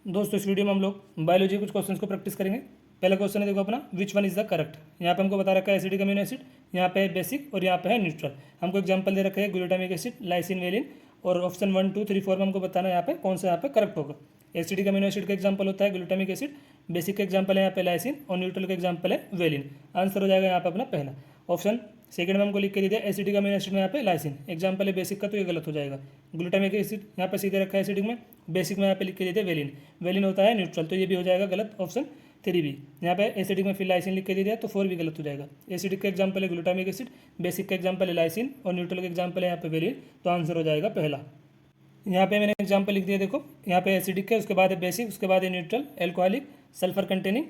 दोस्तों इस वीडियो में हम लोग बायोलॉजी कुछ क्वेश्चंस को प्रैक्टिस करेंगे। पहला क्वेश्चन है, देखो अपना, which one is the correct. यहाँ पे हमको बता रखा है एसिडिक अमीनो एसिड, यहाँ पे है बेसिक और यहाँ पे है न्यूट्रल। हमको एग्जांपल दे रखा है ग्लूटामिक एसिड, लाइसिन, वेलिन, और ऑप्शन 1 2 3 4 में हमको बताना है यहाँ पे कौन सा यहाँ पे करेक्ट होगा। एसिडिक अमीनो एसिड का एग्जाम्पल होता है ग्लूटामिक एसिड, बेसिक का एग्जाम्पल है यहाँ पे लाइसिन और न्यूट्रल का एग्जाम्पल है वेलिन। आंसर हो जाएगा यहाँ पे अपना पहला ऑप्शन। सेकंड में हमको लिख के दे दिया एसिडिक अमीनो एसिड में यहाँ पे लाइसिन, एग्जाम्पल है बेसिक का, तो ये गलत हो जाएगा। ग्लूटामिक एसिड यहाँ पे सीधे रखा है एसिडिक में, बेसिक में यहाँ पे लिख के दे दिया वेलिन, वेलिन होता है न्यूट्रल, तो ये भी हो जाएगा गलत ऑप्शन 3 भी। यहाँ पे एसिडिक में फिर लाइसिन लिख के दे दिया तो 4 भी गलत हो जाएगा। एसिडिक का एग्जाम्पल है ग्लूटामिक एसिड, बेसिक का एग्जाम्पल है लाइसिन और न्यूट्रल का एग्जाम्पल है यहाँ पे वेलिन, तो आंसर हो जाएगा पहला। यहाँ पे मैंने एग्जाम्पल लिख दिया, देखो यहाँ पे एसिडिक है, उसके बाद है बेसिक, उसके बाद है neutral, alcoholic, sulphur containing.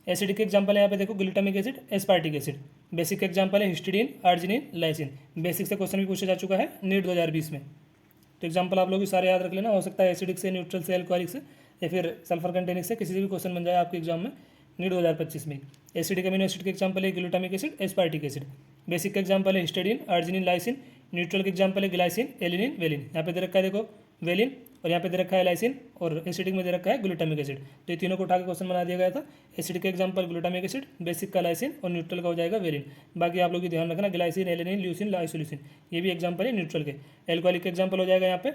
Acidic के एग्जाम्पल है यहाँ पे देखो glutamic acid, aspartic acid. Basic का एग्जाम्पल है हिस्टिडीन, आर्जिनिन, लाइसिन। बेसिक से क्वेश्चन भी पूछा जा चुका है नीट 2020 में, तो एग्जाम्पल आप लोग सारे याद रख लेना। हो सकता है एसिडिक से, न्यूट्रल से, एल्कोहलिक से या फिर सल्फर कंटेनिंग से किसी से भी क्वेश्चन बन जाए आपके एग्जाम में नीट 2025 में। एसिडिक अमीनो एसिड के एग्जाम्पल है glutamic acid, aspartic acid. Basic का एग्जाम्पल है हिस्टिडीन, आर्जिनिन, लाइसिन। न्यूट्रल के एग्जाम्पल है ग्लाइसिन, एलिनिन, वेलिन। यहाँ पे दे रखा है देखो वेलिन, और यहाँ पे दे रखा है लाइसिन, और एसिडिक में दे रखा है ग्लूटामिक एसिड, तो ये तीनों को उठा के क्वेश्चन बना दिया गया था। एसिडिक का एग्जाम्पल ग्लूटामिक एसिड, बेसिक का लाइसिन और न्यूट्रल का हो जाएगा वेलिन। बाकी आप लोग ध्यान रखना ग्लाइसिन, एलिनिन, ल्यूसिन, आइसोल्यूसिन, ये भी एग्जाम्पल है न्यूट्रल के। एल्कोहलिक का एग्जाम्पल हो जाएगा यहाँ पे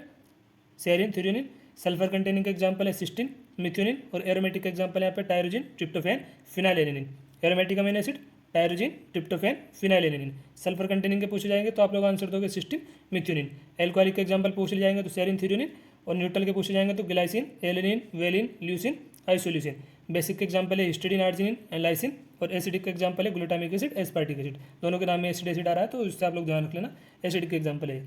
सेरिन, थ्यूरिनिन। सल्फर कंटेनिंग का एग्जाम्पल है सिस्टीन, मिथ्योनिन, और एरोमेटिक का एग्जाम्पल है यहाँ पे tyrosine, tryptophan, phenylalanine. Aromatic amino acid tyrosine, tryptophan, phenylalanine. Sulphur containing के पूछे जाएंगे तो आप लोग आंसर दोगे सिस्टीन, मिथ्योनिन। एल्कोहलिक के एग्जाम्पल पूछ ले जाएंगे तो सेरिन, थ्यूरिनिन, और न्यूट्रल के पूछे जाएंगे तो glycine, alanine, valine, leucine, isoleucine. Basic के एग्जाम्पल है हिस्टिडीन, आर्जिनिन एंड लाइसिन, और एसिडिक का एग्जाम्पल है ग्लूटामिक एसिड, एस्पार्टिक एसिड। दोनों के नाम में एसिड एसिड आ रहा है तो इससे आप लोग ध्यान रख लेना, एसिडिक के एग्जाम्पल है।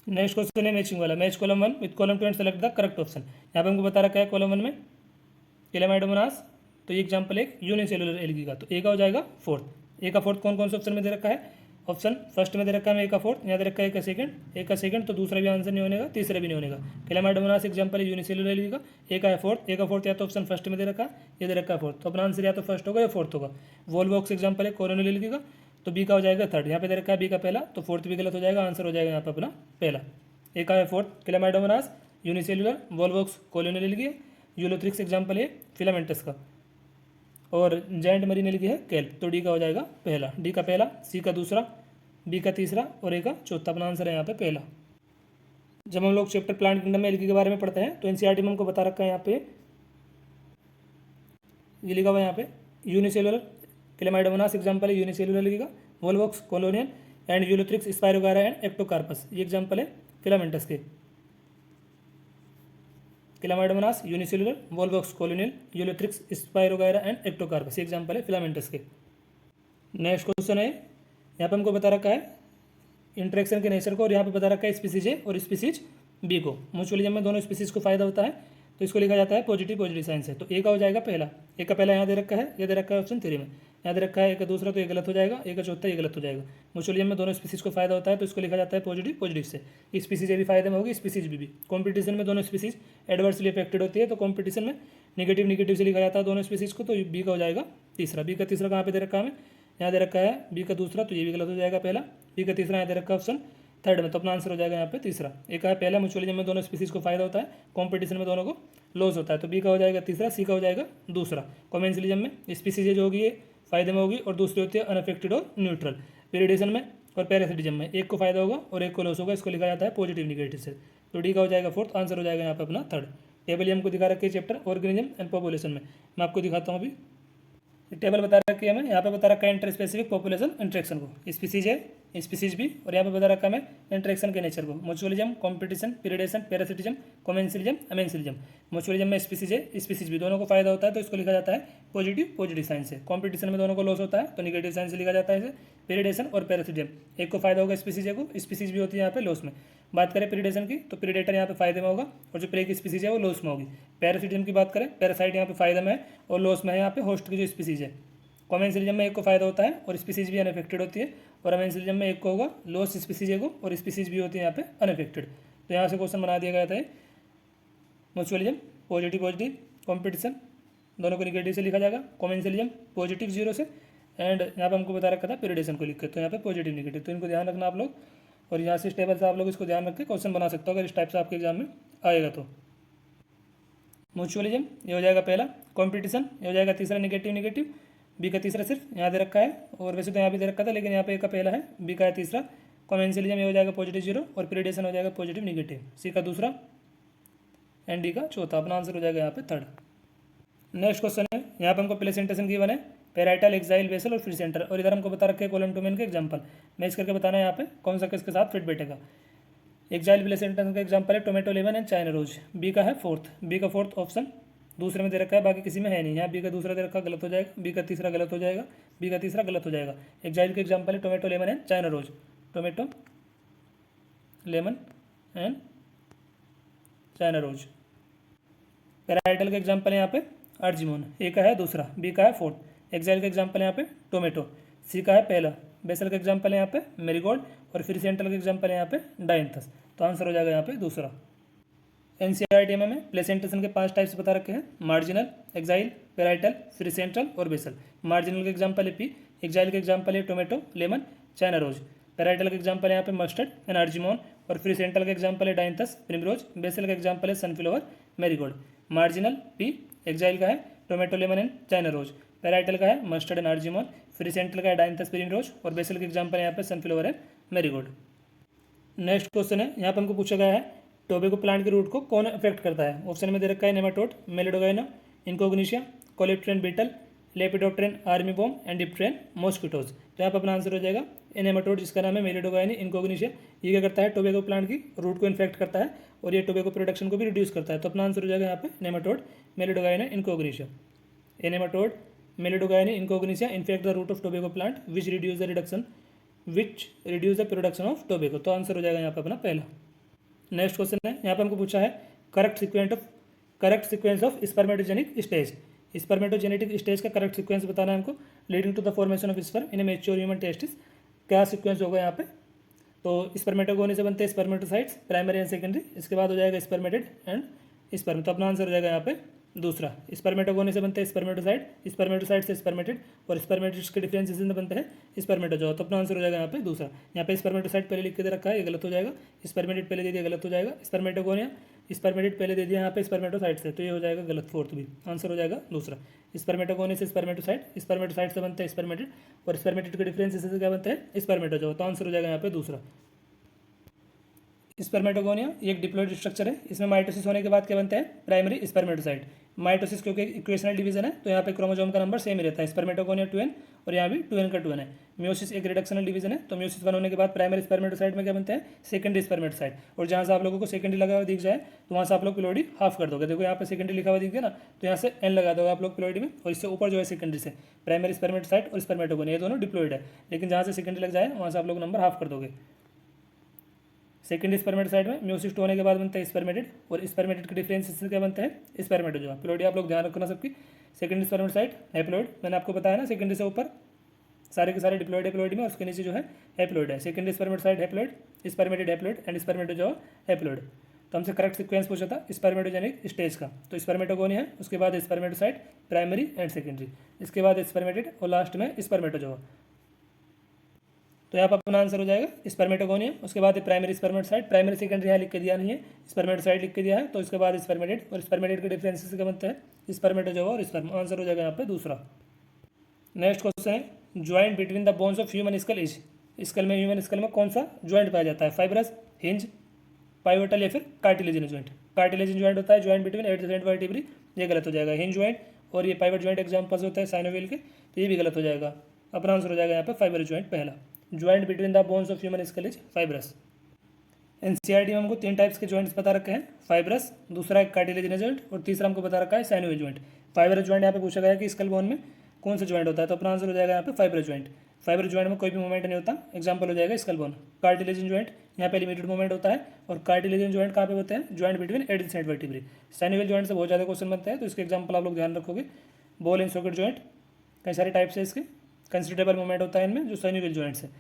नेक्स्ट क्वेश्चन है मैचिंग वाला, match column 1 with column 2 and select the correct option. यहाँ पे हमको बता रखा है कॉलम 1 में कैलामाइडोमोनास, तो ये एग्जाम्पल है यूनिसेलुलर एल्गी का, तो ए का हो जाएगा फोर्थ। ए का फोर्थ कौन कौन से ऑप्शन में दे रखा है? ऑप्शन फर्स्ट में दे रखा है ए का फोर्थ, यहाँ दे रखा है ए का सेकंड, ए का सेकंड, तो दूसरा भी आंसर नहीं होगा, तीसरा भी नहीं होगा। कैलामाइडोमोनास एग्जाम्पल है यूनिसेलुलर एल्गी का, ए का है फोर्थ, ए का फोर्थ या तो ऑप्शन फर्स्ट में दे रखा है, ये दे रखा है फोर्थ, तो अपना आंसर या तो फर्स्ट होगा या फोर्थ होगा। वोल्वॉक्स एग्जाम्पल है कोरोनल एल्गी का, तो बी का हो जाएगा थर्ड। यहाँ पे दे रखा है बी का पहला, तो फोर्थ भी गलत हो जाएगा, आंसर हो जाएगा यहाँ पे अपना पहला। एक है fourth Chlamydomonas, unicellular, Volvox colonial algae, Ulothrix example है फिलामेंटस का, और जायंट मरीन एल्गी है केल्प, तो डी का हो जाएगा पहला। डी का पहला, सी का दूसरा, बी का तीसरा और ए का चौथा, अपना आंसर है यहाँ पे पहला। जब हम लोग चैप्टर प्लांट किंगडम में एल्गी के बारे में पढ़ते हैं तो एनसीईआरटी में हमको बता रखा है यहाँ पे, ये लिखा हुआ है यहाँ पे यूनिसेलुलर कैलामाइडोमोनास एग्जाम्पल है यूनिसेलुलर एल्गी का, Volvox colonial and Ulothrix Spirogyra and Ectocarpus, ये एग्जाम्पल है फिलामेंटस के। Chlamydomonas unicellular, Volvox colonial, Ulothrix Spirogyra and Ectocarpus, ये एग्जाम्पल है फिलामेंटस के। नेक्स्ट क्वेश्चन है, यहाँ पे हमको बता रखा है इंटरेक्शन के नेचर को, और यहाँ पे बता रखा है स्पीसीज ए और स्पीसीज बी को। म्यूचुअलिज्म में दोनों स्पीसीज को फायदा होता है, तो इसको लिखा जाता है पॉजिटिव पॉजिटिव साइन से, तो ए का हो जाएगा पहला। ए का पहला यहाँ दे रखा है, ये दे रखा है ऑप्शन 3 में, यहाँ दे रखा है ए का दूसरा, तो ये गलत हो जाएगा, ए का चौथा ये गलत हो जाएगा। म्यूचुअलिज्म में दोनों स्पीसीज को फायदा होता है तो इसको लिखा जाता है पॉजिटिव पॉजिटिव से। स्पीसीज ए भी फायदे में होगी, स्पीसीज बी भी। कॉम्पिटिशन में दोनों स्पीसीज एडवर्सली अफेक्टेड होती है, तो कॉम्पिटिशन में निगेटिव निगेटिव से लिखा जाता है दोनों स्पीसीज को, तो बी का हो जाएगा तीसरा। बी का तीसरा कहाँ पे दे रखा है हमें, यहाँ दे रखा है बी का दूसरा, तो ये भी गलत हो जाएगा पहला। बी का तीसरा यहाँ दे रखा है ऑप्शन थर्ड में, तो अपना आंसर हो जाएगा यहाँ पे तीसरा। एक है पहला, म्यूचुअलिज्म में दोनों स्पीसीज को फायदा होता है, कॉम्पिटिशन में दोनों को लॉस होता है, तो बी का हो जाएगा तीसरा, सी का हो जाएगा दूसरा। कॉमेंसलिज्म में स्पीसीज जो होगी ये फायदे में होगी और दूसरी होती है अनअफेक्टेड और न्यूट्रल। पेरिडेशन में और पैरासिटिज्म में एक को फायदा होगा और एक को लॉस होगा, इसको लिखा जाता है पॉजिटिव निगेटिव से, तो डी का हो जाएगा फोर्थ, आंसर हो जाएगा यहाँ पे अपना थर्ड। टेबल हमको दिखा रखी है चैप्टर ऑर्गेनिज्म एंड पॉपुलेशन में, मैं आपको दिखाता हूँ अभी। टेबल बता रखी है हमें, यहाँ पे बता रखा है इंटर स्पेसिफिक पॉपुलेशन इंट्रैक्शन को, स्पीसीज है, स्पीसीज भी, और यहाँ पे बता रखा है हमें इंट्रैक्शन के नेचर को, mutualism, competition, predation, parasitism, commensalism, amensalism. Mutualism में स्पीसीज है, स्पीसीज भी, दोनों को फायदा होता है तो इसको लिखा जाता है पॉजिटिव पॉजिटिव साइन से। कॉम्पिटिशन में दोनों को लॉस होता है तो निगेटिव साइन से लिखा जाता है इसे। पीरियडेशन और पैरासिटिज्म, एक को फायदा होगा स्पीसीज को, स्पीसीज भी होती है यहाँ पे लॉस में। बात करें पीरियडेशन की तो पीरियडेटर यहाँ पे फायदे में होगा और जो प्रे की स्पीसीज है वो लॉस में होगी। पैरासिटिज्म की बात करें, पैरासाइट यहाँ पे फायदा में है और लॉस में है यहाँ पे होस्ट की जो स्पीसीज है। कॉमेंसलिज्म में एक को फायदा होता है और स्पीसीज भी अनअफेक्टेड होती है, और अमेंसलिज्म में एक को होगा लॉस स्पीसीज को और स्पीसीज भी होती है यहाँ पे अनअफेक्टेड। तो यहाँ से क्वेश्चन बना दिया गया था म्यूचुअलिज्म पॉजिटिव पॉजिटिव, कॉम्पिटिशन दोनों को निगेटिव से लिखा जाएगा, कॉमेंसलिज्म पॉजिटिव 0 से, एंड यहाँ पे हमको बता रखा था पीरियडेशन को लिख के, तो यहाँ पे पॉजिटिव निगेटिव, तो इनको ध्यान रखना आप लोग, और यहाँ से इस टेबल से आप लोग इसको ध्यान रख के क्वेश्चन बना सकते हो अगर इस टाइप से आपके एग्जाम में आएगा तो। म्यूचुअलिज्म ये हो जाएगा पहला, कॉम्पिटिशन ये हो जाएगा तीसरा, निगेटिव निगेटिव, बी का तीसरा सिर्फ यहाँ दे रखा है, और वैसे तो यहाँ भी दे रखा था लेकिन यहाँ पे ए का पहला है, बी का है तीसरा, कॉमेंशियलिज्म ये हो जाएगा पॉजिटिव जीरो, और पीरियडेशन हो जाएगा पॉजिटिव निगेटिव, सी का दूसरा एंड डी का चौथा। अपना आंसर हो जाएगा यहाँ पे थर्ड। नेक्स्ट क्वेश्चन है, यहाँ पे हमको प्लेसेंटेशन गिवन है, पेराइटल, एक्साइल, बेसल और फ्री सेंटर, और इधर हमको बता रखे कॉलम टू में के एग्जाम्पल, मैच करके बताना है यहाँ पे कौन सा किसके साथ फिट बैठेगा। एक्साइल प्लेसेंटेशन का एग्जाम्पल है tomato, lemon and China rose, B का है फोर्थ, बी का फोर्थ ऑप्शन दूसरे में दे रखा है, बाकी किसी में है नहीं, यहाँ बी का दूसरा दे रखा गलत हो जाएगा, बी का तीसरा गलत हो जाएगा, बी का तीसरा गलत हो जाएगा। एक्साइल के एग्जाम्पल है tomato, lemon and China rose, tomato, lemon and China rose. Parietal का एग्जाम्पल है यहाँ पे अर्जिमोन, ए का है दूसरा, बी का है फोर्थ। एक्साइल का एग्जाम्पल है यहाँ पे टोमेटो, सी का है पहला। बेसल का एग्जाम्पल है यहाँ पे मेरीगोल्ड, और फ्री सेंट्रल का एग्जाम्पल है यहाँ पे डायंथस। तो आंसर हो जाएगा यहाँ पे दूसरा। एनसीईआरटी में प्लेसेंटेशन के 5 टाइप्स बता रखे हैं, marginal, axile, parietal, free central और बेसल। मार्जिनल का एग्जाम्पल है पी, एक्साइल का एग्जाम्पल है tomato, lemon, China rose. Parietal का एग्जाम्पल है यहाँ पे मस्टर्ड एंड अर्जिमोन, और फ्री सेंट्रल का एग्जाम्पल है डायंथस, प्रिमरोज। बेसल का एग्जाम्पल है sunflower, marigold. Marginal pea, axile का है tomato, lemon and China rose. Parietal का है mustard and argemone, free central का है डायंथस, प्रिमरोज, और बेसल का एग्जाम्पल है यहाँ पे sunflower and marigold. Next question है, यहाँ पर हमको पूछा गया है टोबैको प्लांट के रूट को कौन अफेक्ट करता है। ऑप्शन में दे रखा है nematode, Meloidogyne, incognita, coleopteran beetle, lepidopteran armyworm and dipteran mosquitoes. तो यहाँ पर अपना आंसर हो जाएगा नेमाटोड, जिसका नाम है मेलिडोगाइना, इनकोग्निशिया। ये क्या करता है, टोबैको प्लांट की रूट को इन्फेक्ट करता है, और ये टोबैको प्रोडक्शन को भी रिड्यूस करता है। तो अपना आंसर हो जाएगा यहाँ पे nematode, Meloidogyne, incognita. A nematode, Meloidogyne, incognita infect the root of tobacco plant which reduce the production of tobacco. तो आंसर हो जाएगा यहाँ पे अपना पहला। नेक्स्ट क्वेश्चन है, यहाँ पे हमको पूछा है correct sequence of spermatogenic stage. Spermatogenetic stage का करेक्ट सीक्वेंस बताना है हमको, leading to the formation of sperm in a mature human testis. क्या सीक्वेंस होगा यहाँ पे, तो स्पर्मेटोगोनी से बनते हैं स्पर्मेटोसाइट्स, प्राइमरी एंड सेकेंडरी, इसके बाद हो जाएगा स्पर्मेटेड एंड स्पर्म। तो अपना आंसर हो जाएगा यहाँ पे दूसरा। स्पर्मेटोगोनी से बनते हैं स्पर्मेटोसाइट, स्पर्मेटोसाइट से स्पर्मेटेड, और स्पर्मेटिड्स के डिफरेंशिएशन से बनते हैं स्पर्मेटोजोआ। तो अपना आंसर हो जाएगा यहाँ पे दूसरा। यहाँ पे स्पर्मेटोसाइट पहले लिख के दे रखा है, ये गलत हो जाएगा। स्पर्मेटिड पहले दे दिया, गलत हो जाएगा। स्पर्मेटोगोनिया, स्पर्मेटिड पहले दे दिया यहाँ पे स्पर्मेटोसाइट से, तो ये हो जाएगा गलत, फोर्थ भी। आंसर हो जाएगा दूसरा। स्पर्मेटोगोनी से स्पर्मेटोसाइट, स्पर्मेटोसाइट से बनते हैं स्पर्मेटिड, और स्पर्मेटिड के डिफरेंशिएशन से क्या बनते हैं स्पर्मेटोजोआ। तो आंसर हो जाएगा यहाँ पे दूसरा। स्पर्मेटोगोनिया ये एक डिप्लॉइड स्ट्रक्चर है, इसमें माइटोसिस होने के बाद क्या बनते हैं, प्राइमरी स्पर्मेटोसाइट। माइटोसिस क्योंकि इक्वेशनल डिवीजन है, तो यहाँ पे क्रोमोसोम का नंबर सेम ही रहता है, स्पर्मेटोगोनिया 2n, और यहाँ भी 2n का 2n है। म्योसिस एक रिडक्शनल डिवीजन है, तो म्योसिस 1 होने के बाद प्राइमरी स्पर्मेटोसाइट में क्या बनते हैं, सेकेंडरी स्पर्मेटोसाइट। और जहाँ से आप लोगों को सेकेंडरी लगा हुआ दिख जाए, तो वहाँ से आप लोग पिलोडी हाफ कर दोगे। देखो यहाँ पे सेकेंडरी लिखा हुआ दिख गया ना, तो यहाँ से n लगा दोगे आप लोग पिलोडी में, और इससे ऊपर जो है सेकेंडरी से प्राइमरी स्पर्मेटोसाइट और स्पर्मेटोगोनिया, ये दोनों डिप्लॉइड है, लेकिन जहाँ से सेकेंडरी लग जाए वहाँ से आप लोग नंबर हाफ कर दोगे। सेकेंडरी स्पर्मेटोसाइट में म्योसिस 2 होने के बाद बनता है स्पर्मेटिड, और स्पर्मेटिड के डिफरेंशिएशन क्या बनता है स्पर्मेटोजोआ। पिलोडी आप लोग ध्यान रखना सबकी। सेकेंडरी स्पर्मेटोसाइट हैप्लॉइड, मैंने आपको बताया ना, सेकेंडरी से ऊपर सारे के सारे डिप्लॉइड हैप्लॉइड में, और उसके नीचे जो है हैप्लॉइड है। Secondary spermatocyte haploid, spermatid haploid and spermatozoa haploid. तो हमसे करेक्ट सीक्वेंस पूछा था स्पर्मेटोजेनिक स्टेज का, तो स्पर्मेटोगोनिया है, उसके बाद स्पर्मेटोसाइट, प्राइमरी एंड सेकेंडरी, इसके बाद स्पर्मेटिड, और लास्ट में स्पर्मेटोजोआ। तो यहाँ पर अपना आंसर हो जाएगा स्पर्मेटोगोनिया, उसके बाद प्राइमरी स्पर्मेटोसाइट, प्राइमरी सेकेंडरी यहाँ लिख के दिया नहीं है, स्पर्मेटोसाइट लिख के दिया है, तो इसके बाद स्पर्मेटिड, और स्पर्मेटिड के डिफरेंस से क्या बनता है स्पर्मेटोजोआ और स्पर्म। आंसर हो जाएगा यहाँ पे दूसरा। नेक्स्ट क्वेश्चन है, joint between the bones of human skull is. Skull में, ह्यूमन स्कल में कौन सा ज्वाइंट पाया जाता है, फाइब्रस, हिंज, पाइवोटल या फिर कार्टिलेजिनस ज्वाइंट। कार्टिलेजिन ज्वाइंट होता है ज्वाइंट बिटवीन एडजेसेंट वर्टिब्री, ये गलत हो जाएगा। हिंज ज्वाइंट और ये पाइवट ज्वाइंट एग्जाम्पल्स होता है साइनोवियल के, तो ये भी गलत हो जाएगा। अपना आंसर हो जाएगा यहाँ पे फाइब्रस ज्वाइंट पहला। Joint between the bones of human skull is fibrous. NCERT में हमको 3 टाइप्स के ज्वाइंट्स बता रखे हैं, फाइब्रस, दूसरा एक कार्टिलेजिनस ज्वाइंट, और तीसरा हमको बता रखा है साइनोवियल ज्वाइंट। फाइब्रस ज्वाइंट यहाँ पे पूछा गया है कि स्कल बोन में कौन सा ज्वाइंट होता है, तो अपना आंसर हो जाएगा यहाँ पे फाइब्रस ज्वाइंट। फाइब्रस ज्वाइंट में कोई भी मूवमेंट नहीं होता, एग्जाम्पल हो जाएगा स्कल बोन। कार्टिलेजिन ज्वाइंट यहाँ पे लिमिटेड मूवमेंट होता है, और कार्टिलेजिन ज्वाइंट कहाँ पे होते हैं, joint between adjacent vertebrae. Synovial joint से बहुत ज़्यादा क्वेश्चन बनते हैं, तो इसके एग्जाम्पल आप लोग ध्यान रखोगे। बॉल एंड सॉकेट ज्वाइंट, कई सारे टाइप्स है इसके, कंसिडरेबल मूवमेंट होता है इनमें, जो साइनोवियल ज्वाइंट है।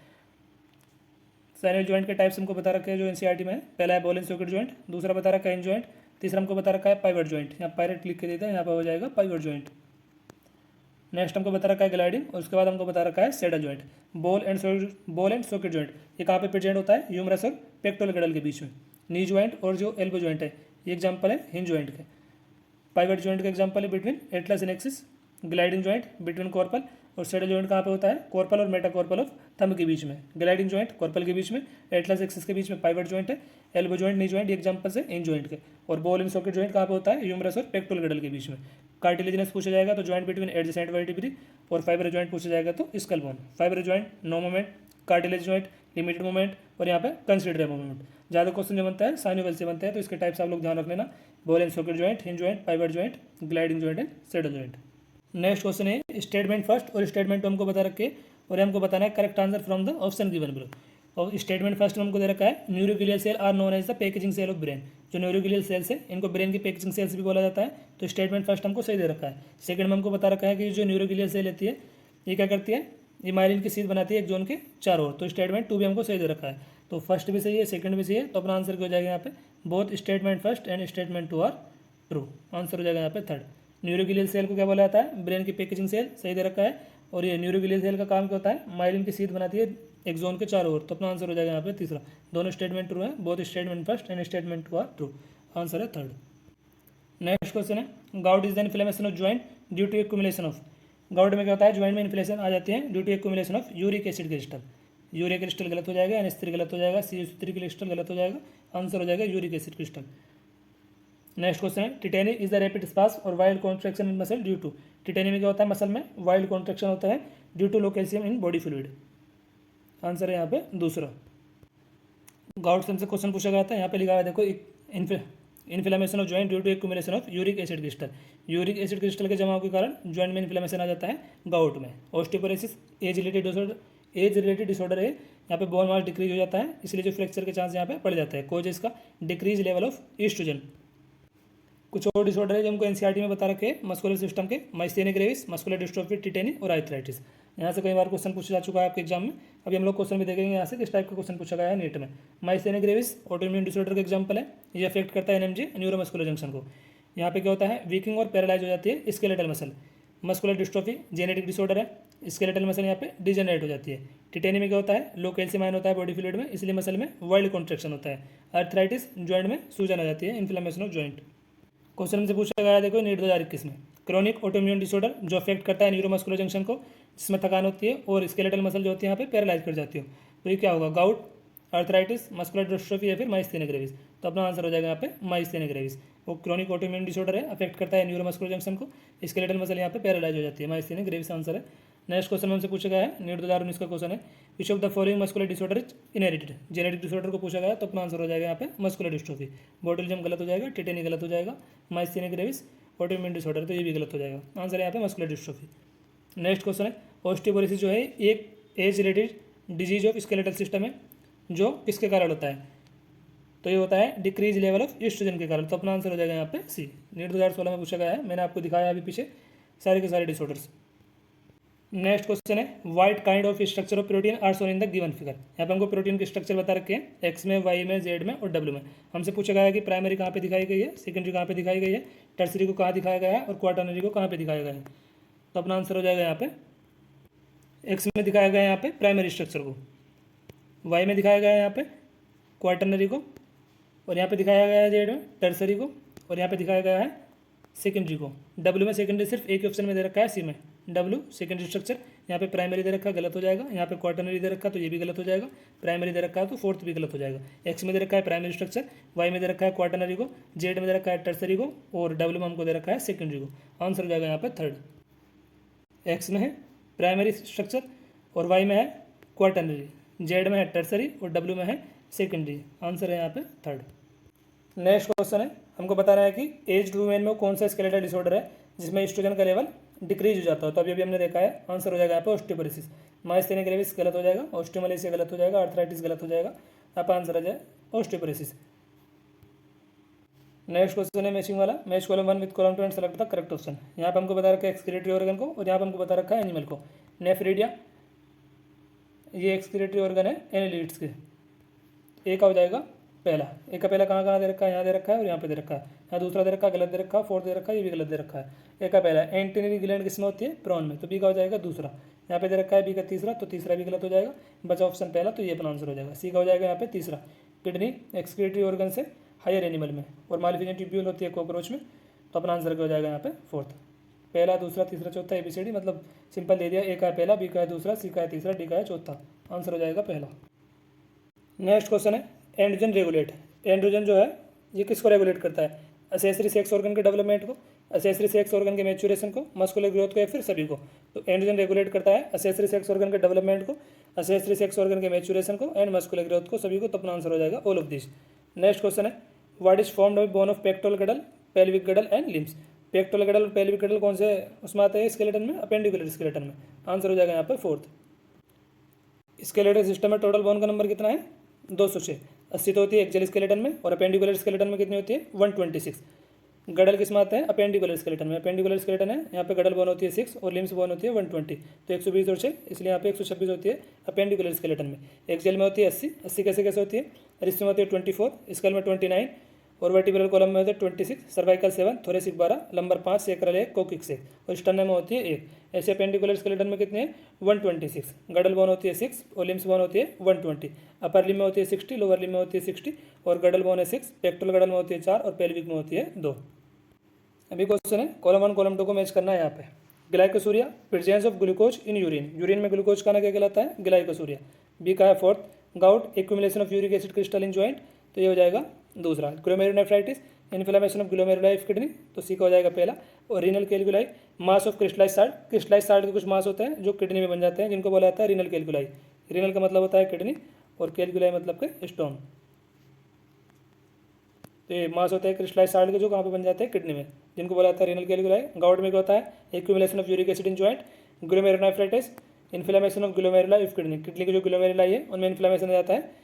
साइनोवियल ज्वाइंट के टाइप्स हमको बता रखे हैं जो एनसीईआरटी में है। पहला है बॉल एंड सॉकेट ज्वाइंट, दूसरा बता रखा है हिंज ज्वाइंट, तीसरा हमको बता रखा है पाइवट ज्वाइंट। यहाँ पायरेट लिख के देते हैं, यहाँ पर हो जाएगा पाइवट ज्वाइंट। नेक्स्ट हमको बता रखा है ग्लाइडिंग, और उसके बाद हमको बता रखा है saddle joint. Ball and socket joint ये कहाँ पे प्रेजेंट होता है, ह्यूमरस और पेक्टोरल गिडल के बीच में। नी ज्वाइंट और जो एल्बो ज्वाइंट है, ये एग्जाम्पल है हिंज ज्वाइंट के। पाइवट जॉइंट का एग्जांपल है between atlas and axis, gliding joint between carpal और सैडल जॉइंट कहाँ पे होता है, कॉर्पल और मेटाकॉर्पल ऑफ थंब के बीच में, ग्लाइडिंग जॉइंट कॉर्पल के बीच में, एटलस एक्सिस के बीच में पाइवट जॉइंट है, एल्बो जॉइंट नी जॉइंट, ये एग्जांपल्स है इन जॉइंट के, और बॉल एंड सॉकेट जॉइंट कहाँ पे होता है, ह्यूमरस और पेक्टोरल गडल के बीच में। कार्टिलेजिनस पूछा जाएगा तो जॉइंट बिटवीन एडजेसेंट वर्टिब्री, और फाइबर जॉइंट पूछा जाएगा तो skull bone. Fibre joint no movement, cartilage joint limited movement, और यहाँ पे कंसिडरेबल मूवमेंट। ज़्यादा क्वेश्चन जो बनता है साइनोवेल से बनता है, तो इसके टाइप्स आप लोग ध्यान रख लेना, ball and socket joint, hinge joint, pivot joint, gliding joint and saddle joint. Next question है स्टेटमेंट फर्स्ट और स्टेटमेंट टू हमको बता रखे और हमको बताना है correct answer from the option given below. और स्टेटमेंट फर्स्ट में हमको दे रखा है neuroglial cell are known as the packaging cell of brain. जो न्यूरोग्लियल सेल्स है इनको ब्रेन की पैकेजिंग सेल्स भी बोला जाता है, तो स्टेटमेंट फर्स्ट हमको सही दे रखा है। सेकंड में हमको बता रखा है कि जो न्यूरोग्लियल सेल रहती है ये क्या करती है, ये माइलिन की सीध बनाती है एक जोन के चारों ओर, तो स्टेटमेंट टू भी हमको सही दे रखा है। तो फर्स्ट भी सही है, सेकंड भी सही है, तो अपना आंसर क्या हो जाएगा यहाँ पे, both statement first and statement two are true. Answer हो जाएगा यहाँ पे थर्ड। न्यूरोग्लियल सेल को क्या बोला जाता है, ब्रेन की पैकेजिंग सेल, सही दे रखा है। और ये न्यूरोग्लियल सेल का काम क्या होता है, माइलिन की सीध बनाती है एक जोन के चारों ओर, तो अपना आंसर हो जाएगा यहाँ पे तीसरा। दोनों स्टेटमेंट ट्रू है, both statement first and statement two are true. Answer है थर्ड। नेक्स्ट क्वेश्चन है gout is the inflammation of joint due to accumulation of. Gout में क्या होता है, ज्वाइंट में इन्फ्लेमेशन आ जाती है due to accumulation of uric acid crystal. Uric crystal गलत हो जाएगा, NH3 गलत हो जाएगा, CH3 क्रिस्टल गलत हो जाएगा, आंसर हो जाएगा uric acid crystal. Next question है tetany is the rapid spasm और wild contraction in muscle due to. Tetany में क्या होता है, मसल में वाइल्ड कॉन्ट्रैक्शन होता है due to low calcium in body fluid. Answer है यहाँ पे दूसरा। गाउट से क्वेश्चन पूछा गया था, यहाँ पे लिखा हुआ है देखो, inflammation of joint due to accumulation of uric acid crystal. Uric acid crystal के जमाव के कारण ज्वाइंट में इन्फ्लेमेशन आ जाता है गाउट में। ऑस्टियोपोरोसिस एज रिलेटेड डिसऑर्डर है, यहाँ पे बोन मास डिक्रीज हो जाता है, इसलिए जो फ्रैक्चर के चांस यहाँ पे बढ़ जाता है। कोज इसका डिक्रीज लेवल ऑफ ईस्ट्रोजन। कुछ और डिसऑर्डर है जो हमको एनसीईआरटी में बता रखे हैं मस्कुलर सिस्टम के, myasthenia gravis, muscular dystrophy, tetany और आर्थराइटिस। यहाँ से कई बार क्वेश्चन पूछा जा चुका है आपके एग्जाम में, अभी हम लोग क्वेश्चन भी देखेंगे यहाँ से किस टाइप का क्वेश्चन पूछा गया है नीट में। माइस्थेनिया ग्रेविस ऑटोइम्यून डिसऑर्डर का एग्जाम्पल है, ये अफेक्ट करता है NMJ न्यूरोमस्कुलर जंक्शन को। यहाँ पे क्या होता है, वीकिंग और पैरालाइज हो जाती है skeletal muscle. Muscular dystrophy genetic disorder है, स्केलेटल मसल यहाँ पे डिजेनरेट हो जाती है। टिटेनी में क्या होता है, लो कैल्शियम आयन होता है बॉडी फ्लूइड में, इसलिए मसल में वाइल्ड कॉन्ट्रैक्शन होता है। आर्थराइटिस जॉइंट में सूजन आ जाती है, इन्फ्लेमेशन ऑफ जॉइंट। क्वेश्चन हमसे पूछा गया है देखो नीट 2021 में, क्रॉनिक ऑटोइम्यून डिसऑर्डर जो अफेक्ट करता है न्यूरोमस्कुलर जंक्शन को, जिसमें थकान होती है और स्केलेटल मसल जो होती है यहाँ पे पैरालाइज कर जाती है, तो ये क्या होगा, गाउट, आर्थराइटिस, मस्कुलर डिस्ट्रोफी या फिर माइस्थेनिया ग्रेविस। तो अपना आंसर हो जाएगा यहाँ पे माइस्थेनिया ग्रेविस। वो क्रॉनिक ऑटोइम्यून डिसऑर्डर है, अफेक्ट करता है न्यूरोमस्कुलर जंक्शन को, स्केलेटल मसल यहाँ पे पैरालाइज हो जाती है, माइस्थेनिया ग्रेविस आंसर है। नेक्स्ट क्वेश्चन हमसे पूछा गया है नीट 2019 का क्वेश्चन है, विच of the following muscular disorder is inherited. Genetic disorder को पूछा गया, तो अपना आंसर हो जाएगा यहाँ पे मस्कुलर डिस्ट्रोफी। बोटुलिज्म गलत हो जाएगा, टिटेनी गलत हो जाएगा, माइस्थेनिया ग्रेविस ऑटोइम्यून डिसऑर्डर, तो ये भी गलत हो जाएगा। आंसर है यहाँ पे मस्कुलर डिस्ट्रोफी। नेक्स्ट क्वेश्चन है ऑस्टियोपोरोसिस जो है एक age related disease of skeletal system है, जो किसके कारण होता है, तो ये होता है डिक्रीज लेवल ऑफ ईस्ट्रोजन के कारण, तो अपना आंसर हो जाएगा यहाँ पे सी। नीट 2016 में पूछा गया है, मैंने आपको दिखाया अभी पीछे सारे के सारे डिसऑर्डर्स। नेक्स्ट क्वेश्चन है what kind of structure of protein are shown in the given figure. यहाँ पे हमको प्रोटीन के स्ट्रक्चर बता रखे हैं, एक्स में, वाई में, जेड में और डब्ल्यू में। हमसे पूछा गया है कि प्राइमरी कहाँ पे दिखाई गई है, सेकेंडरी कहाँ पे दिखाई गई है, टर्सरी को कहाँ दिखाया गया है और क्वाटरनरी को कहाँ पे दिखाया गया है, तो अपना आंसर हो जाएगा यहाँ पे एक्स में दिखाया गया है यहाँ पे प्राइमरी स्ट्रक्चर को, वाई में दिखाया गया है यहाँ पे क्वाटरनरी को, और यहाँ पे दिखाया गया है जेड में टर्सरी को, और यहाँ पे दिखाया गया है सेकेंडरी को। डब्ल्यू में सेकेंडरी सिर्फ एक ही ऑप्शन में दे रखा है, सी में डब्ल्यू सेकेंडरी स्ट्रक्चर। यहाँ पे प्राइमरी दे रखा है, गलत हो जाएगा। यहाँ पे क्वाटरनरी दे रखा है, तो ये भी गलत हो जाएगा। प्राइमरी दे रखा है तो फोर्थ भी गलत हो जाएगा। एक्स में दे रखा है प्राइमरी स्ट्रक्चर, वाई में दे रखा है क्वाटरनरी को, जेड में दे रखा है टर्सरी को, और डब्ल्यू में हमको दे रखा है सेकेंडरी को। आंसर हो जाएगा यहाँ पे थर्ड। एक्स में है प्राइमरी स्ट्रक्चर और वाई में है क्वाटरनरी, जेड में है टर्सरी और डब्ल्यू में है सेकेंडरी। आंसर है यहाँ पे थर्ड। नेक्स्ट क्वेश्चन है, हमको बता रहा है कि एज वुमेन में कौन सा स्केलेटल डिसऑर्डर है जिसमें एस्ट्रोजन का लेवल डिक्रीज हो जाता है, तो अभी हमने देखा है। आंसर हो जाएगा यहाँ पे ऑस्टियोपोरोसिस। माइस्थेनिया ग्रेविस गलत हो जाएगा, ऑस्टियोमलेशिया गलत हो जाएगा, आर्थराइटिस गलत हो जाएगा। यहाँ पर आंसर आ जाए ऑस्टियोपोरोसिस। नेक्स्ट क्वेश्चन है मैचिंग वाला, match column 1 with column 2 and select the correct option. यहाँ पे हमको बता रखा है एक्सक्रीटरी ऑर्गन को, और यहाँ पे हमको बता रखा है एनिमल को। नेफ्रिडिया ये एक्सक्रीटरी ऑर्गन है एनालिट्स के। ए का हो जाएगा पहला, ए का पहला कहाँ दे रखा है, यहाँ दे रखा है और यहाँ पे दे रखा है। यहाँ दूसरा दे रखा है, गलत दे रखा है। फोर्थ दे रखा है, ये भी गलत दे रखा है। ए का पहला एंटीनरी ग्लैंड किसमें होती है, प्रॉन में, तो बी का हो जाएगा दूसरा। यहाँ पे दे रखा है बी का तीसरा, तो तीसरा भी गलत हो जाएगा। बचा ऑप्शन पहला, तो ये अपना आंसर हो जाएगा। सी का हो जाएगा यहाँ पे तीसरा, किडनी एक्सक्रीटरी ऑर्गन से हायर एनिमल में, और मालिफिकेंट ट्यूब्यूल होती है कॉकरोच में, तो अपना आंसर क्या हो जाएगा यहाँ पे फोर्थ। पहला दूसरा तीसरा चौथा ABCD मतलब सिंपल दे दिया, ए का है पहला, बी का है दूसरा, सी का है तीसरा, डी का है चौथा, आंसर हो जाएगा पहला। नेक्स्ट क्वेश्चन है एंड्रोजन रेगुलेट। एंड्रोजन जो है ये किसको रेगुलेट करता है? असेसरी सेक्स ऑर्गन के डेवलपमेंट को, असेसरी सेक्स ऑर्गन के मैच्योरेशन को, मस्कुलर ग्रोथ को, या फिर सभी को। तो एंड्रोजन रेगुलेट करता है असेसरी सेक्स ऑर्गन के डेवलपमेंट को, असेसरी सेक्स ऑर्गन के मैच्योरेशन को एंड मस्कुलर ग्रोथ को, सभी को। तो अपना आंसर हो जाएगा all of this. Next question है what is formed by bone of pectoral girdle, pelvic girdle and limbs. Pectoral girdle और पेल्विक गडल कौन से उसमें आते हैं स्केलेटन में? अपेंडिकुलर स्केलेटन में। आंसर हो जाएगा यहाँ पे फोर्थ। स्केलेटल सिस्टम में टोटल बोन का नंबर कितना है? 206। 80 तो होती है एक्जेल स्केलेटन में, और अपेंडिकुलर स्केलेटन में कितनी होती है? 126। गडल किस में आते हैं? अपेंडिकुलर स्केलेटन में। अपेंडिकुलर स्केलेटन है यहाँ पे गडल बोन होती है 6 और लिम्स बोन होती है 120। तो 120 और 6 इसलिए यहाँ पे 126 होती है अपेंडिकुलर स्केलेटन में। एक्जेल में होती है 80। 80 कैसे कैसे होती है? रिस्ट में होती है 24, स्कल में 29 और वर्टिब्रल कॉलम में होते हैं 26, सर्वाइकल 7, थोरेसिक 12, लंबर 5, सेक्रल 1, कोकिक 6 और स्टर्नम में होती है 1। ऐसे अपेंडिकुलर स्केलेटन में कितने हैं? 126। गडल बोन होती है 6 और लिम्स बोन होती है 120। अपर लिम में होती है 60, लोअर लिम में होती है 60 और गडल बोन है 6। पेक्टोरल गडल में होती है 4 और पेल्विक में होती है 2। अभी क्वेश्चन है कॉलम 1 कॉलम 2 को मैच करना है। यहाँ पे glycosuria, presence of glucose in urine. Urine में ग्लूकोज का ना क्या कहलाता है? ग्लाइकोसूरिया। बी का है fourth. Gout, accumulation of uric acid crystal in joint, तो ये हो जाएगा दूसरा। Glomerulonephritis, inflammation of glomeruli of kidney, तो सी का हो जाएगा पहला। और renal calculi, mass of crystallise salt. Crystallise salt के कुछ मास होते हैं जो किडनी में बन जाते हैं, जिनको बोला जाता है रीनल कैलकुलाई। रीनल का मतलब होता है किडनी और कैलकुलाई मतलब के स्टोन। तो ये मास होता है क्रिस्टलाइज साल्ट के जो कहाँ पे बन जाते हैं? किडनी में, जिनको बोला जाता है रीनल कैलकुलाई। गाउट में क्या होता है? Accumulation of uric acid in joint. Glomerulonephritis, inflammation of glomeruli of kidney. Kidney की जो ग्लोमेरुलाई है उनमें इन्फ्लेमेशन हो जाता है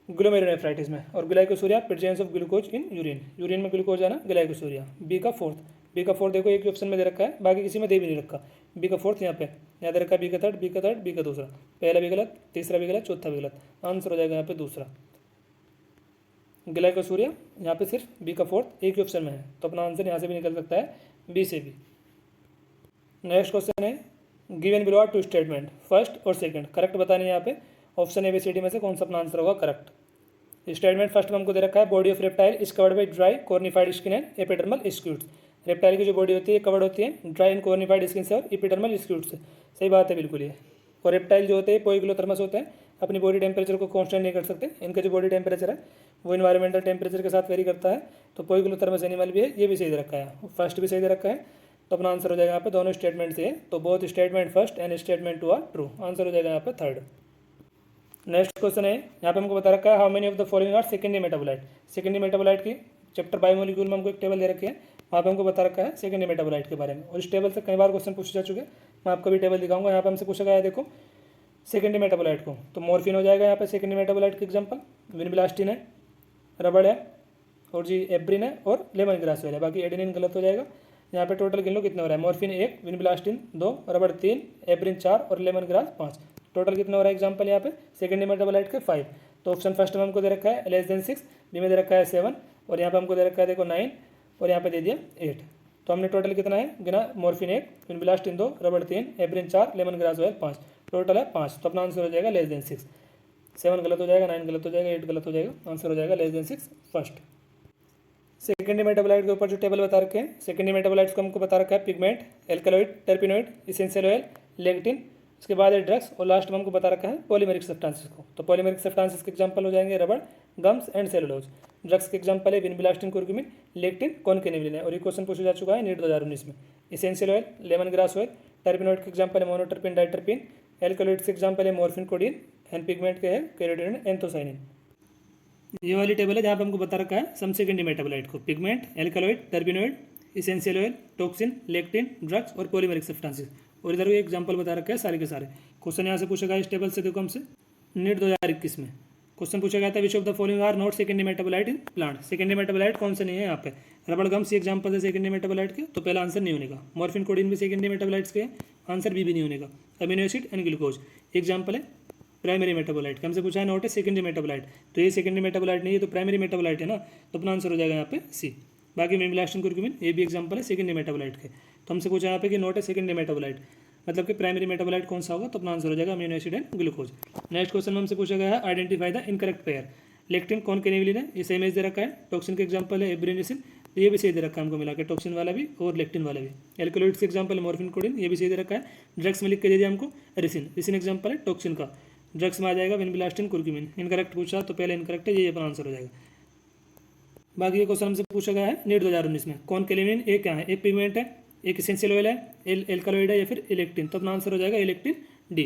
ग्लोमेरुलोनेफ्राइटिस में। और glycosuria, presence of glucose in urine. Urine में ग्लूकोज है ना, ग्लाइकोसूरिया। बी का फोर्थ। बी का फोर्थ देखो एक ऑप्शन में दे रखा है, बाकी किसी में दे भी नहीं रखा। बी का फोर्थ यहाँ पे याद रखा है। बी का थर्ड, बी का थर्ड, बी का दूसरा। पहला भी गलत, तीसरा भी गलत, चौथा भी गलत। आंसर हो जाएगा यहाँ पे दूसरा ग्लाइकोसूरिया। यहाँ पे सिर्फ बी का फोर्थ एक ही ऑप्शन में है, तो अपना आंसर यहाँ से भी निकल सकता है बी से भी। नेक्स्ट क्वेश्चन है given below are two statement, first और सेकंड करेक्ट बताने। यहाँ पे ऑप्शन ABCD में से कौन सा अपना आंसर होगा करेक्ट? स्टेटमेंट फर्स्ट में हमको दे रखा है body of reptile is covered by dry cornified skin and epidermal scutes. Reptile की जो बॉडी होती है कवर्ड होती है ड्राई एंड कॉर्निफाइड स्किन से और एपिडर्मल स्क्यूट्स से। सही बात है बिल्कुल ये। और रेप्टाइल जो होते हैं पोइक्लोथर्मस होते हैं, अपनी बॉडी टेम्परेचर को कांस्टेंट नहीं कर सकते। इनका जो बॉडी टेम्परेचर है वो इन्वायरमेंटल टेम्परेचर के साथ वेरी करता है। तो पोइक्लोथर्मस एनिमल भी है, ये भी सही दे रखा है। फर्स्ट भी सही दे रखा है, तो अपना आंसर हो जाएगा यहाँ पे दोनों स्टेटमेंट से। तो both statement first and statement 2 are true. Answer हो जाएगा यहाँ पे थर्ड। नेक्स्ट क्वेश्चन है यहाँ पे हमको बता रखा है how many of the following are secondary metabolite. Secondary metabolite की चैप्टर बायोमोलिक्यूल में हमको एक टेबल दे रखी है, वहाँ पे हमको बता रखा है सेकेंडरी मेटाबोलाइट के बारे में। और इस टेबल से कई बार क्वेश्चन पूछे जा चुके हैं, मैं आपको भी टेबल दिखाऊंगा। यहाँ पे हमसे पूछा गया है देखो सेकेंडरी मेटाबोलाइट को, तो मॉर्फिन हो जाएगा यहाँ पे सेकेंडरी मेटाबोलाइट की एग्जाम्पल। विनब्लास्टिन है, रबड़ है और जी एब्रिन है और लेमन ग्रास है। बाकी एडेनिन गलत हो जाएगा। यहाँ पे टोटल गिन लो कितने हो रहा है। मॉर्फिन 1, विनब्लास्टिन 2, रबड़ 3, एब्रिन 4 और लेमन ग्रास 5। टोटल कितना हो रहा है एग्जाम्पल यहाँ पे सेकेंडरी मेटाबोलाइट के 5। तो ऑप्शन फर्स्ट में हमको दे रखा है लेस देन 6, बी में दे रखा है 7 और यहाँ पे हमको दे रखा है देखो 9 और यहाँ पे दे दिया 8। तो हमने टोटल कितना है गिना, मॉर्फिन 1, विनब्लास्टिन 2, रबड़ 3, abrin 4, lemon grass oil 5। Total है 5। तो अपना आंसर हो जाएगा लेस देन 6। 7 गलत हो जाएगा, 9 गलत हो जाएगा, 8 गलत हो जाएगा। आंसर हो जाएगा less than 6 first. Secondary metabolite के ऊपर जो टेबल बता रखे हैं, सेकेंडरी मेटाबोलाइट्स को हमको बता रखा है pigment, alkaloid, terpenoid, essential oil, lectin, उसके बाद है ड्रग्स और लास्ट में हमको बता रखा है पॉलीमेरिक सब्सटेंसेस को। तो पॉलीमेरिक सब्सटेंसेस के एग्जांपल हो जाएंगे रबड़, गम्स एंड सेलुलोज। ड्रग्स के एग्जांपल है विनब्लास्टिन, कुर्कुमिन, लेक्टिन, कॉनकेनिवलिन है। और ये क्वेश्चन पूछा जा चुका है नीट 2019 में। Essential oil, lemon grass oil, terpenoid के एग्जांपल है मोनोटर्पिन, डाइटर्पिन, एल्कलॉइड के एग्जांपल है मॉर्फिन, कोडीन एंड पिगमेंट के है कैरोटीन, एंथोसाइनिन। ये वाली टेबल है जहाँ पे हमको बता रखा है सम सेकेंडरी मेटाबोलाइट को, pigment, alkaloid, terpenoid, essential oil, toxin, lectin, drugs और पॉलीमेरिक सब्सटेंसेस। और इधर भी एग्जांपल बता रखा है सारे के सारे। क्वेश्चन यहाँ से पूछा गया इस टेबल से, देखो हमसे नीट 2021 में क्वेश्चन पूछा गया था which of the following are not secondary metabolite in plant. Secondary metabolite कौन से नहीं है यहाँ पे? रबड़ गम्स एग्जांपल है सेकेंडरी मेटाबोलाइट के, तो पहला आंसर नहीं होने का। मॉर्फिन, कोडीन भी सेकेंडरी मेटाबोलाइट्स के, आंसर बी भी नहीं होने का। Amino acid and glucose example है प्राइमरी मेटाबोलाइट, हमसे पूछा है नॉट है सेकेंडरी मेटाबोलाइट, तो ये सेकेंडरी मेटाबोलाइट नहीं है, तो प्राइमरी मेटाबोलाइट है ना, तो अपना आंसर हो जाएगा यहाँ पे सी। बाकी विनब्लास्टिन, कुर्कुमिन ये भी एग्जांपल है सेकेंडरी मेटाबोलाइट के। तो हमसे पूछा यहाँ पे कि नॉट है सेकेंडरी मेटाबोलाइट, मतलब कि प्राइमरी मेटाबोलाइट कौन सा होगा, तो अपना आंसर हो जाएगा amino acid and glucose. Next question में हमसे पूछा गया है identify the incorrect pair. Lectin, concanavalin है, ये सेम एज दे रखा है। टॉक्सिन के एग्जांपल है एब्रिनिसिन, तो ये भी सही दे रखा है हमको मिला के, टॉक्सिन वाला भी और लेक्टिन वाला भी। एल्कोलॉइड्स एग्जाम्पल मॉर्फिन, कोडिन, ये भी सही दे रखा है। ड्रग्स में लिख के दे दिया हमको रिसिन, रिसिन एग्जाम्पल है टॉक्सिन का। ड्रग्स में आ जाएगा विनबिलास्टिन, कुर्क्यूमिन। इनकरेक्ट पूछा तो पहले इनकरेक्ट है, ये अपना आंसर हो जाएगा। बाकी ये क्वेश्चन हमसे पूछा गया है नीट 2019 में, कौन केलेनिन ए क्या है, एक पिगमेंट है, एक इसेंशियल ऑयल है, एल्कलॉइड है या फिर इलेक्ट्रिन, तो अपना आंसर हो जाएगा इलेक्ट्रिन डी।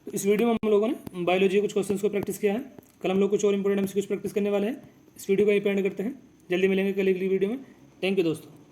तो इस वीडियो में हम लोगों ने बायोलॉजी के कुछ क्वेश्चंस को प्रैक्टिस किया है। कल हम लोग कुछ और इंपॉर्टेंट हमसे कुछ प्रैक्टिस करने वाले हैं। इस वीडियो को यहीं पे एंड करते हैं, जल्दी मिलेंगे कल अगली वीडियो में। थैंक यू दोस्तों।